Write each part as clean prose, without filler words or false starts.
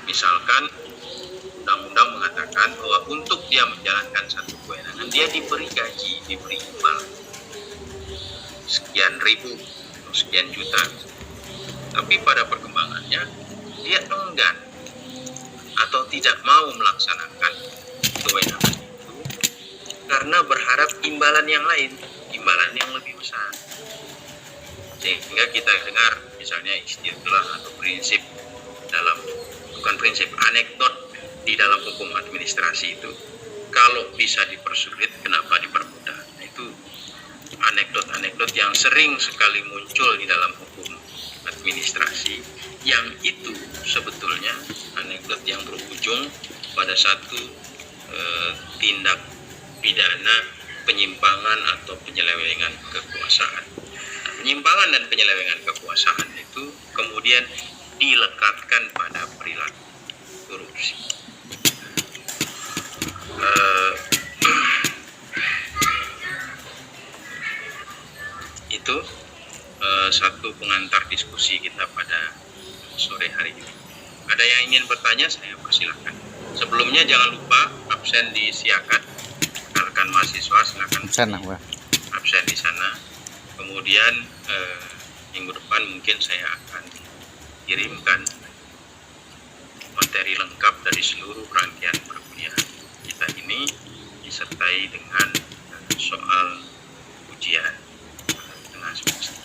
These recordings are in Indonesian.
Misalkan undang-undang mengatakan bahwa untuk dia menjalankan satu kewenangan dia diberi gaji, diberi upah sekian ribu atau sekian juta. Tapi pada perkembangannya dia enggan atau tidak mau melaksanakan kewenangan itu karena berharap imbalan yang lain, imbalan yang lebih besar. Sehingga kita dengar misalnya istilah atau prinsip anekdot di dalam hukum administrasi itu, kalau bisa dipersulit kenapa dipermudah. Nah, itu anekdot-anekdot yang sering sekali muncul di dalam hukum administrasi, yang itu sebetulnya anekdot yang berujung pada satu tindak pidana penyimpangan atau penyelewengan kekuasaan. Nah, penyimpangan dan penyelewengan kekuasaan itu kemudian dilekatkan pada perilaku korupsi. Itu satu pengantar diskusi kita pada sore hari ini. Ada yang ingin bertanya, saya persilahkan. Sebelumnya jangan lupa absen disiakan. Rekan mahasiswa silakan absen di sana. Kemudian minggu depan mungkin saya akan kirimkan materi lengkap dari seluruh rangkaian perkuliahan kita ini disertai dengan soal ujian tengah semester.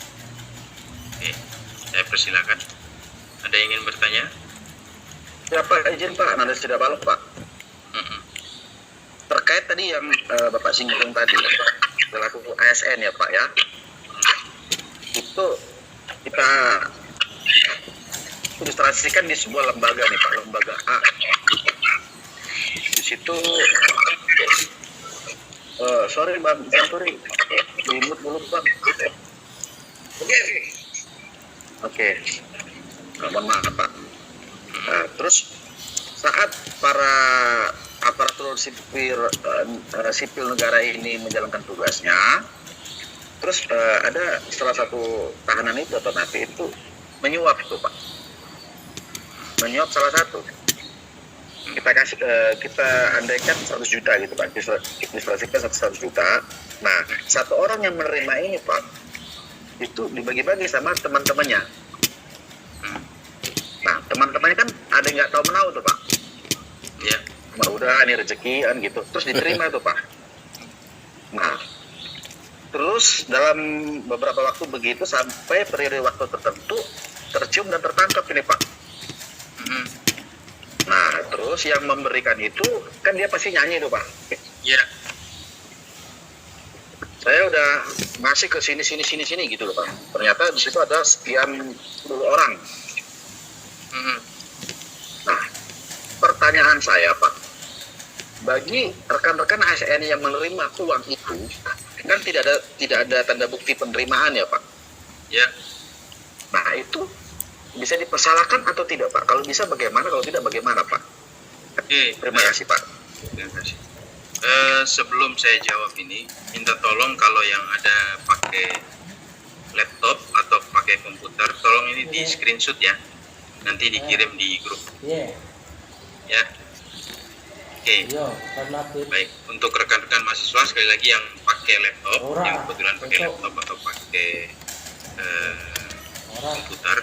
Oke, saya persilakan. Ada yang ingin bertanya? Ya Pak, izin Pak, nanti sudah balik Pak. Terkait tadi yang Bapak singgung tadi, selaku ASN ya Pak ya, itu kita ilustrasikan di sebuah lembaga nih Pak, lembaga A. Di situ, sorry Bang, sorry, dimut dulu Bang. Oke. Mohon maaf Pak. Terus saat para aparatur sipil negara ini menjalankan tugasnya, terus ada salah satu tahanan itu atau napi itu menyuap itu Pak, menyuap salah satu. Kita andaikan 100 juta gitu Pak, ilustrasikan 100 juta. Nah, satu orang yang menerima ini Pak, itu dibagi-bagi sama teman-temannya. Nah, teman-temannya kan ada yang nggak tahu menau tuh Pak. Ya. Nah, udah ini rezeki kan gitu. Terus diterima tuh Pak. Nah, terus dalam beberapa waktu begitu sampai periode waktu tertentu tercium dan tertangkap ini Pak. Nah, terus yang memberikan itu kan dia pasti nyanyi tuh Pak. Iya. Saya udah ngasih ke sini gitu loh Pak. Ternyata di situ ada sekian puluh orang. Nah, pertanyaan saya Pak, bagi rekan-rekan ASN yang menerima uang itu, kan tidak ada tanda bukti penerimaan ya Pak? Ya. Nah, itu bisa dipersalahkan atau tidak Pak? Kalau bisa bagaimana, kalau tidak bagaimana Pak? Oke. Terima kasih Pak. Terima kasih. Sebelum saya jawab ini, minta tolong kalau yang ada pakai laptop atau pakai komputer, tolong ini di screenshot ya. Nanti dikirim di grup. Ya. Oke. Baik, untuk rekan-rekan mahasiswa sekali lagi yang pakai laptop, yang kebetulan pakai laptop atau pakai komputer,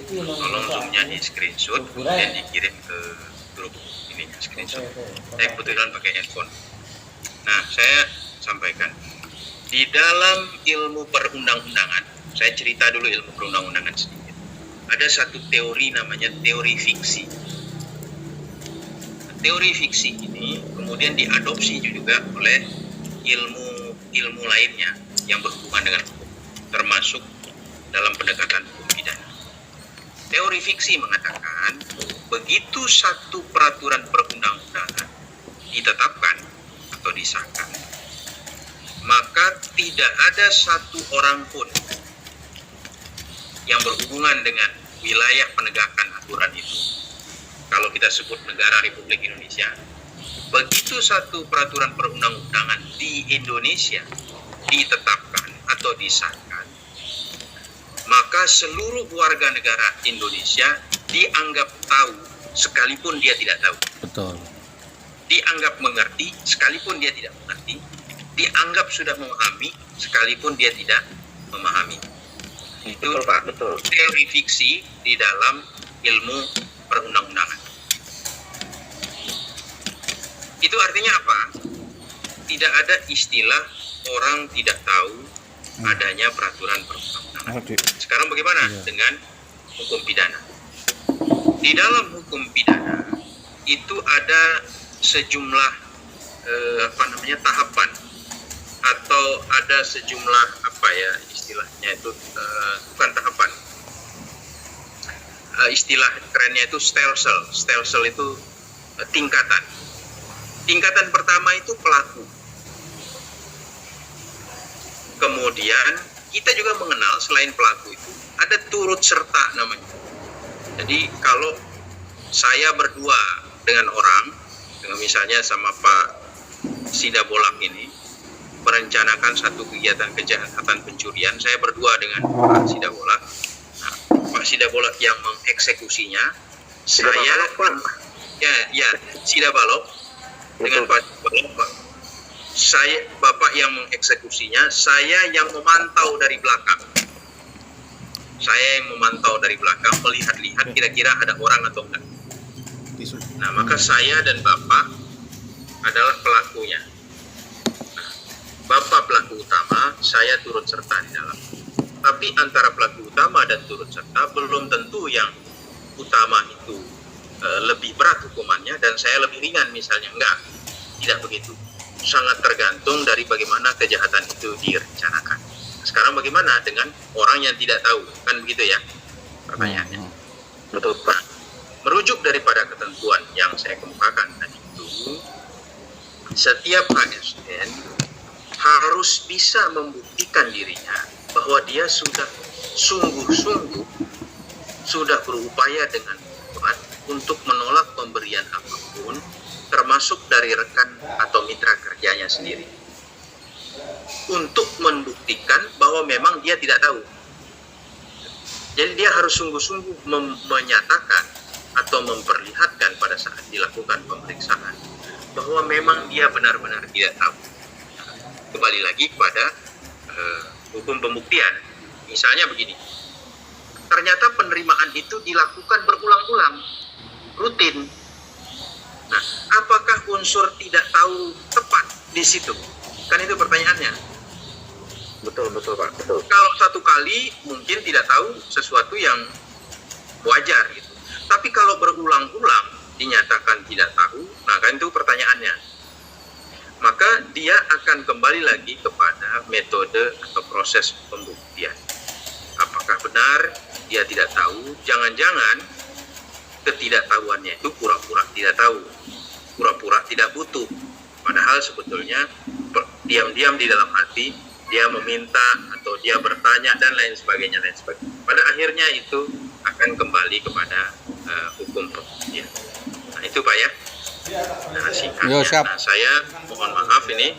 tolong zoomnya di screenshot dan dikirim ke grup ini screenshot. Saya kebetulan pakai handphone. Nah, saya sampaikan di dalam ilmu perundang-undangan, saya cerita dulu ilmu perundang-undangan sedikit. Ada satu teori namanya teori fiksi. Teori fiksi ini kemudian diadopsi juga oleh ilmu lainnya yang berhubungan dengan hukum, termasuk dalam pendekatan hukum pidana. Teori fiksi mengatakan begitu satu peraturan perundang-undangan ditetapkan atau disahkan, maka tidak ada satu orang pun yang berhubungan dengan wilayah penegakan aturan itu. Kalau kita sebut negara Republik Indonesia, begitu satu peraturan perundang-undangan di Indonesia ditetapkan atau disahkan, maka maka seluruh warga negara Indonesia dianggap tahu sekalipun dia tidak tahu. Betul. Dianggap mengerti sekalipun dia tidak mengerti. Dianggap sudah memahami sekalipun dia tidak memahami. Itu Betul Pak, betul. teori fiksi di dalam ilmu perundang-undangan. Itu artinya apa? Tidak ada istilah orang tidak tahu adanya peraturan perundang-undangan. Sekarang bagaimana dengan hukum pidana? Di dalam hukum pidana itu ada sejumlah tahapan atau ada sejumlah istilahnya itu bukan tahapan, istilah kerennya itu stelsel. Stelsel itu tingkatan. Tingkatan pertama itu pelaku. Kemudian kita juga mengenal selain pelaku itu ada turut serta namanya. Jadi kalau saya berdua dengan orang, dengan misalnya sama Pak Sidabolak ini, merencanakan satu kegiatan kejahatan pencurian, saya berdua dengan Pak Sidabolak. Nah, Pak Sidabolak yang mengeksekusinya, Sidabolak dengan Pak Sidabolak. Saya, Bapak yang mengeksekusinya, saya yang memantau dari belakang. Saya yang memantau dari belakang, melihat-lihat kira-kira ada orang atau enggak. Nah, maka saya dan Bapak adalah pelakunya. Nah, Bapak pelaku utama, saya turut serta di dalam. Tapi antara pelaku utama dan turut serta belum tentu yang utama itu lebih berat hukumannya dan saya lebih ringan misalnya. Enggak, tidak begitu. Sangat tergantung dari bagaimana kejahatan itu direncanakan. Sekarang bagaimana dengan orang yang tidak tahu? Kan begitu ya pertanyaannya. Betul Pak. Merujuk daripada ketentuan yang saya kemukakan tadi itu, setiap ASN harus bisa membuktikan dirinya bahwa dia sudah sungguh-sungguh sudah berupaya dengan kuat untuk menolak pemberian apapun, termasuk dari rekan atau mitra kerjanya sendiri, untuk membuktikan bahwa memang dia tidak tahu. Jadi dia harus sungguh-sungguh menyatakan atau memperlihatkan pada saat dilakukan pemeriksaan bahwa memang dia benar-benar tidak tahu. Kembali lagi kepada hukum pembuktian. Misalnya begini, ternyata penerimaan itu dilakukan berulang-ulang, rutin. Nah, apakah unsur tidak tahu tepat di situ? Kan itu pertanyaannya. Betul Pak, betul. Kalau satu kali mungkin tidak tahu sesuatu yang wajar gitu. Tapi kalau berulang-ulang dinyatakan tidak tahu, nah kan itu pertanyaannya. Maka dia akan kembali lagi kepada metode atau proses pembuktian. Apakah benar dia tidak tahu? Jangan-jangan ketidaktahuannya itu pura-pura tidak tahu, pura-pura tidak butuh. Padahal sebetulnya diam-diam di dalam hati dia meminta atau dia bertanya dan lain sebagainya. Pada akhirnya itu akan kembali kepada hukum pembuktian. Nah itu Pak ya. Nah, singkatnya. Nah, saya mohon maaf ini.